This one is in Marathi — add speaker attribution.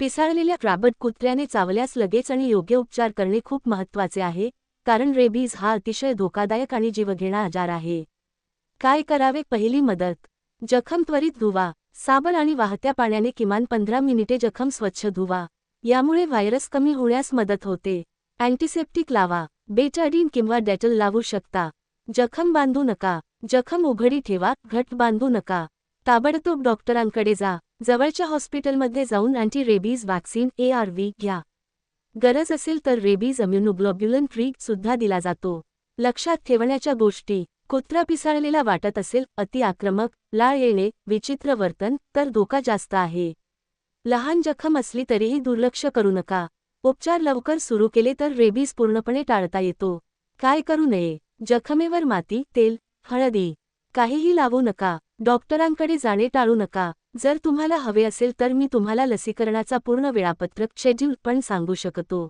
Speaker 1: पिसाळलेल्या राबट कुत्र्याने चावल्यास लगेच आणि योग्य उपचार करणे खूप महत्त्वाचे आहे, कारण रेबीज हा अतिशय धोकादायक आणि जीवघेणा आजार आहे. काय करावे? पहिली मदत. जखम त्वरित धुवा. साबण आणि वाहत्या पाण्याने किमान 15 मिनिटे जखम स्वच्छ धुवा. यामुळे व्हायरस कमी होण्यास मदत होते. अँटिसेप्टिक लावा. बेटाडीन किंवा डेटल लावू शकता. जखम बांधू नका. जखम उघडी ठेवा, घट्ट बांधू नका. ताबडतोब डॉक्टरांकडे जा. जवळच्या हॉस्पिटलमध्ये जाऊन अँटी रेबीज वॅक्सीन ARV घ्या. गरज असेल तर रेबीज इम्युनोग्लोब्युलिन ट्रीट सुद्धा दिला जातो. लक्षात ठेवण्याच्या गोष्टी. कुत्रा पिसाळलेला वाटत असेल, अति आक्रमक, लाळ येणे, विचित्र वर्तन, तर धोका जास्त आहे. लहान जखम असली तरीही दुर्लक्ष करू नका. उपचार लवकर सुरू केले तर रेबीज पूर्णपणे टाळता येतो. काय करू नये? जखमेवर माती, तेल, हळदी काहीही लावू नका. डॉक्टरांकडे जाणे टाळू नका. जर तुम्हाला हवे असेल तर मी तुम्हाला लसीकरणाचा पूर्ण वेळापत्रक शेड्यूल पण सांगू शकतो.